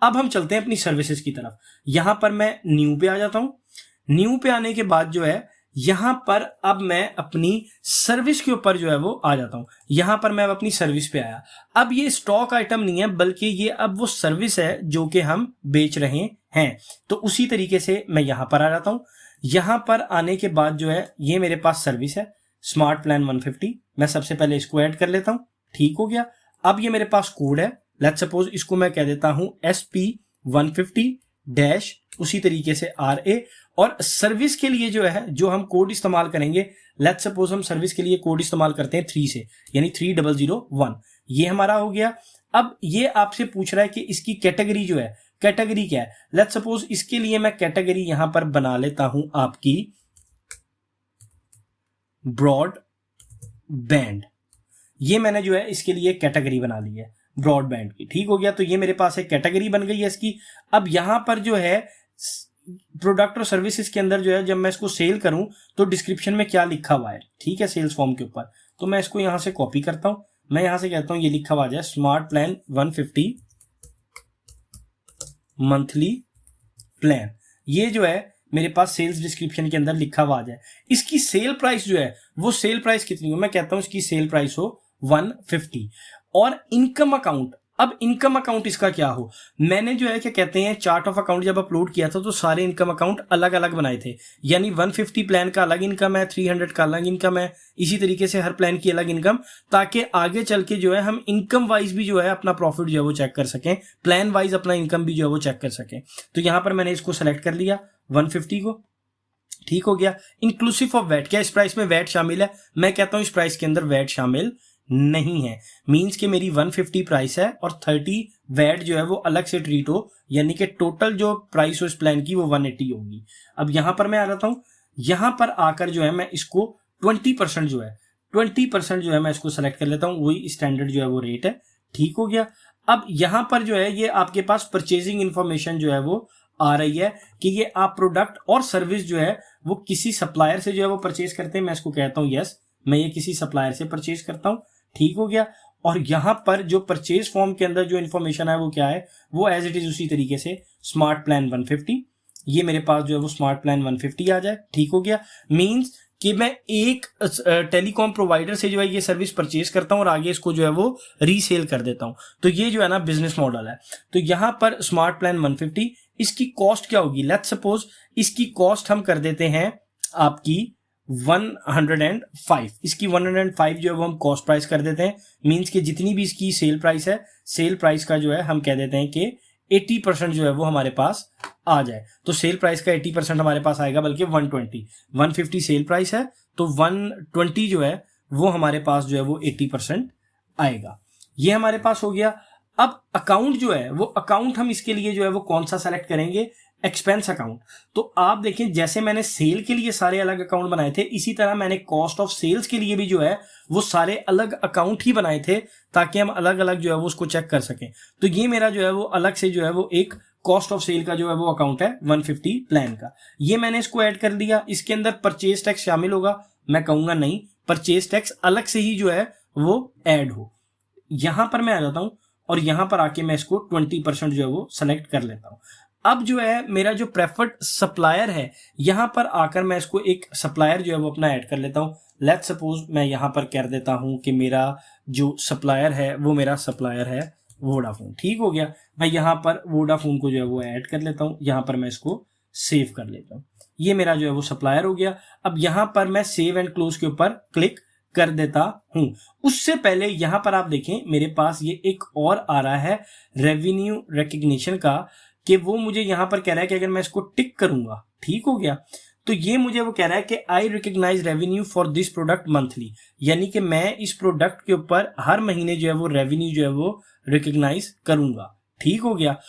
अब हम चलते हैं अपनी सर्विसेज की तरफ। यहां पर मैं न्यू पे आ जाता हूं। न्यू पे आने के बाद जो है यहां पर अब मैं अपनी सर्विस के ऊपर जो है वो आ जाता हूं। यहां पर मैं अब अपनी सर्विस पे आया। अब ये स्टॉक आइटम नहीं है, बल्कि ये अब वो सर्विस है जो कि हम बेच रहे हैं। तो उसी तरीके से मैं यहां पर आ जाता हूं। यहां पर आने के बाद जो है ये मेरे पास सर्विस है स्मार्ट प्लान 150। मैं सबसे पहले इसको ऐड कर लेता हूं। ठीक हो गया। अब ये मेरे पास कोड है, लेट्स सपोज इसको मैं कह देता हूं SP150- उसी तरीके से RA। और सर्विस के लिए जो है जो हम कोड इस्तेमाल करेंगे, लेट्स सपोज हम सर्विस के लिए कोड इस्तेमाल करते हैं 3 से, यानी 3001। ये हमारा हो गया। अब ये आपसे पूछ रहा है कि इसकी कैटेगरी जो है, कैटेगरी क्या है। लेट्स सपोज इसके लिए मैं कैटेगरी यहां पर बना लेता हूं आपकी ब्रॉडबैंड। ये मैंने जो है इसके लिए कैटेगरी बना ली है ब्रॉडबैंड की। ठीक हो गया। तो ये मेरे पास एक कैटेगरी बन गई है इसकी। अब यहां पर जो है प्रोडक्ट और सर्विसेज के अंदर जो है जब मैं इसको सेल करूं तो डिस्क्रिप्शन में क्या लिखा हुआ है, ठीक है, सेल्स फॉर्म के ऊपर, तो मैं इसको यहां से कॉपी करता हूं। मैं यहां से कहता हूं ये लिखा हुआ जाए स्मार्ट प्लान 150 मंथली प्लान। ये जो है मेरे पास सेल्स डिस्क्रिप्शन के अंदर लिखा हुआ आ जाए। इसकी सेल प्राइस जो है वो सेल प्राइस कितनी हो, मैं कहता हूं इसकी सेल प्राइस हो 150। और इनकम अकाउंट, अब इनकम अकाउंट इसका क्या हो। मैंने जो है क्या कहते हैं चार्ट ऑफ अकाउंट जब अपलोड किया था तो सारे इनकम अकाउंट अलग अलग बनाए थे, यानी 150 प्लान का अलग इनकम है, 300 का अलग इनकम है, इसी तरीके से हर प्लान की अलग इनकम, ताकि आगे चल के जो है हम इनकम वाइज भी जो है अपना प्रॉफिट जो है वो चेक कर सकें, प्लान वाइज अपना इनकम भी जो है वो चेक कर सकें। तो यहां पर मैंने इसको सेलेक्ट कर लिया 150 को। ठीक हो गया। इंक्लूसिव ऑफ वैट, क्या इस प्राइस में वैट शामिल है, मैं कहता हूं इस प्राइस के अंदर वैट शामिल नहीं है। मींस कि मेरी 150 प्राइस है और 30 वैट जो है वो अलग से ट्रीट हो, यानी कि टोटल जो प्राइस हो इस प्लान की वो 180 होगी। अब यहां पर मैं आ जाता हूं। यहां पर आकर जो है मैं इसको 20% जो है 20% जो है मैं इसको सेलेक्ट कर लेता हूं, वही स्टैंडर्ड जो है वो रेट है। ठीक हो गया। अब यहां पर जो है ये आपके पास परचेजिंग इंफॉर्मेशन जो है वो आ रही है कि ये आप प्रोडक्ट और सर्विस जो है वो किसी सप्लायर से जो है वो परचेज करते हैं। मैं इसको कहता हूं यस, मैं ये किसी सप्लायर से परचेज करता हूं। ठीक हो गया। और यहां पर जो परचेज फॉर्म के अंदर जो इन्फॉर्मेशन है वो क्या है, वो एज इट इज उसी तरीके से स्मार्ट प्लान 150। ये मेरे पास जो है वो स्मार्ट प्लान 150 आ जाए। ठीक हो गया। मींस कि मैं एक टेलीकॉम प्रोवाइडर से जो है ये सर्विस परचेज करता हूं और आगे इसको जो है वो रीसेल कर देता हूं। तो ये जो है ना बिजनेस मॉडल है। तो यहां पर स्मार्ट प्लान 150, इसकी कॉस्ट क्या होगी, लेट्स सपोज इसकी कॉस्ट हम कर देते हैं आपकी 105। इसकी 105 जो है वो हम कॉस्ट प्राइस कर देते हैं। मींस कि जितनी भी इसकी सेल प्राइस है, सेल प्राइस का जो है हम कह देते हैं कि 80% जो है वो हमारे पास आ जाए। तो सेल प्राइस का 80% हमारे पास आएगा, बल्कि 120। 150 सेल प्राइस है तो 120 जो है वो हमारे पास जो है वो 80% आएगा। ये हमारे पास हो गया। अब अकाउंट जो है वो अकाउंट हम इसके लिए जो है वो कौन सा सेलेक्ट करेंगे, एक्सपेंस अकाउंट। तो आप देखें जैसे मैंने सेल के लिए सारे अलग अकाउंट बनाए थे, इसी तरह मैंने कॉस्ट ऑफ सेल्स के लिए भी जो है वो सारे अलग अकाउंट ही बनाए थे, ताकि हम अलग अलग जो है वो उसको चेक कर सकें। तो ये मेरा जो है वो अलग से जो है वो एक कॉस्ट ऑफ सेल का जो है वो अकाउंट है 150 प्लान का। ये मैंने इसको ऐड कर लिया। इसके अंदर परचेज टैक्स शामिल होगा, मैं कहूंगा नहीं, परचेज टैक्स अलग से ही जो है वो ऐड हो। यहां पर मैं आ जाता हूं और यहां पर आके मैं इसको 20% जो है वो सेलेक्ट कर लेता हूं। अब जो है मेरा जो प्रेफर्ड सप्लायर है, यहां पर आकर मैं इसको एक सप्लायर जो है वो अपना ऐड कर लेता हूं। लेट्स सपोज मैं यहां पर कर देता हूं कि मेरा जो सप्लायर है वो मेरा सप्लायर है वोडाफोन। ठीक हो गया। मैं यहां पर वोडाफोन को जो है वो ऐड कर लेता हूं। यहां पर मैं इसको सेव कर लेता हूं। ये मेरा जो है वो सप्लायर हो गया। अब यहां पर मैं सेव एंड क्लोज के ऊपर क्लिक कर देता हूं। उससे पहले यहां पर आप देखें मेरे पास ये एक और आ रहा है रेवेन्यू रिकग्निशन का, कि वो मुझे यहां पर कह रहा है कि अगर मैं इसको टिक करूंगा, ठीक हो गया, तो ये मुझे वो कह रहा है कि I recognise revenue for this product monthly, यानी कि मैं इस प्रोडक्ट के ऊपर हर महीने जो है वो रेवेन्यू जो है वो रिकग्नाइज करूंगा। ठीक हो गया।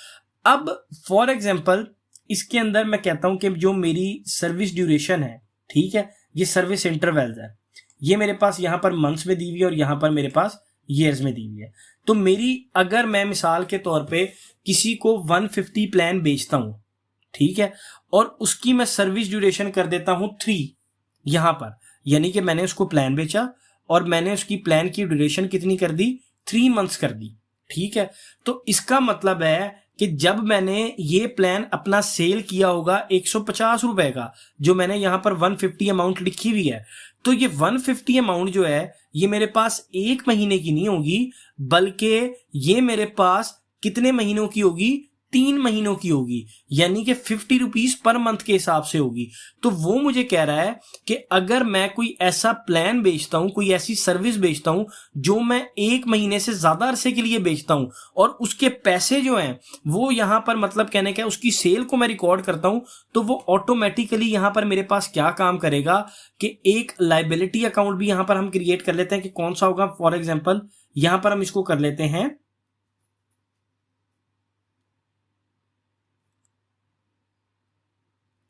अब फॉर एग्जाम्पल इसके अंदर मैं कहता हूं कि जो मेरी सर्विस ड्यूरेशन है, ठीक है, ये सर्विस इंटरवल्स है, ये मेरे पास यहां पर मंथ्स में दी हुई है और यहां पर मेरे पास ईयर्स में दी हुई है। तो मेरी अगर मैं मिसाल के तौर पे किसी को 150 प्लान बेचता हूं, ठीक है, और उसकी मैं सर्विस ड्यूरेशन कर देता हूं 3 यहां पर, यानी कि मैंने उसको प्लान बेचा और मैंने उसकी प्लान की ड्यूरेशन कितनी कर दी, 3 मंथ्स कर दी। ठीक है। तो इसका मतलब है कि जब मैंने ये प्लान अपना सेल किया होगा 150 रुपए का, जो मैंने यहां पर 150 अमाउंट लिखी हुई है, तो ये 150 अमाउंट जो है ये मेरे पास 1 महीने की नहीं होगी, बल्कि ये मेरे पास कितने महीनों की होगी, 3 महीनों की होगी, यानी कि 50 रुपीज पर मंथ के हिसाब से होगी। तो वो मुझे कह रहा है कि अगर मैं कोई ऐसा प्लान बेचता हूं, कोई ऐसी सर्विस बेचता हूं जो मैं 1 महीने से ज्यादा अरसे के लिए बेचता हूं, और उसके पैसे जो हैं वो यहां पर मतलब कहने का उसकी सेल को मैं रिकॉर्ड करता हूं, तो वो ऑटोमेटिकली यहां पर मेरे पास क्या काम करेगा कि एक लाइबिलिटी अकाउंट भी यहां पर हम क्रिएट कर लेते हैं कि कौन सा होगा। फॉर एग्जाम्पल यहां पर हम इसको कर लेते हैं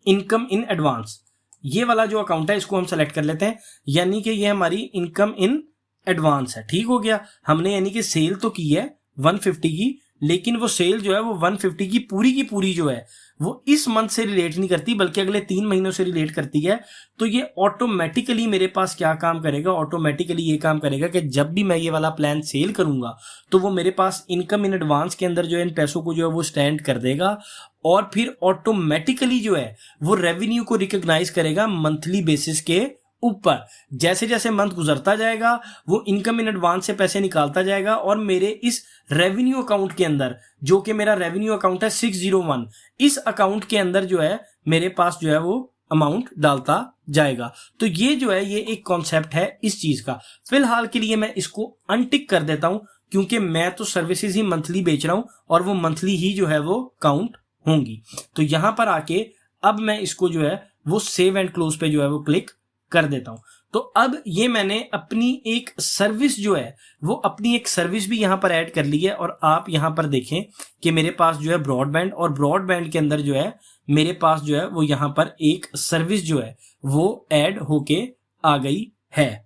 इनकम इन एडवांस। ये वाला जो अकाउंट है इसको हम सेलेक्ट कर लेते हैं, यानी कि ये हमारी इनकम इन एडवांस है। ठीक हो गया, हमने यानी कि सेल तो की है 150 की, लेकिन वो सेल जो है वो 150 की पूरी जो है वो इस मंथ से रिलेट नहीं करती, बल्कि अगले 3 महीनों से रिलेट करती है। तो ये ऑटोमेटिकली मेरे पास क्या काम करेगा, ऑटोमेटिकली ये काम करेगा कि जब भी मैं ये वाला प्लान सेल करूंगा तो वो मेरे पास इनकम इन एडवांस के अंदर जो है इन पैसों को जो है वो स्टैंड कर देगा, और फिर ऑटोमेटिकली जो है वो रेवेन्यू को रिकॉग्नाइज करेगा मंथली बेसिस के ऊपर। जैसे जैसे मंथ गुजरता जाएगा वो इनकम इन एडवांस से पैसे निकालता जाएगा, और मेरे इस रेवेन्यू अकाउंट के अंदर, जो कि मेरा रेवेन्यू अकाउंट है 601, इस अकाउंट के अंदर जो है मेरे पास जो है वो अमाउंट डालता जाएगा। तो ये जो है ये एक कॉन्सेप्ट है इस चीज का। फिलहाल के लिए मैं इसको अनटिक कर देता हूं, क्योंकि मैं तो सर्विसेज ही मंथली बेच रहा हूं और वो मंथली ही जो है वो काउंट होंगी। तो यहां पर आके अब मैं इसको जो है वो सेव एंड क्लोज पे जो है वो क्लिक कर देता हूं। तो अब ये मैंने अपनी एक सर्विस जो है वो अपनी एक सर्विस भी यहां पर ऐड कर ली है, और आप यहां पर देखें कि मेरे पास जो है ब्रॉडबैंड, और ब्रॉडबैंड के अंदर जो है मेरे पास जो है वो यहां पर एक सर्विस जो है वो ऐड होके आ गई है।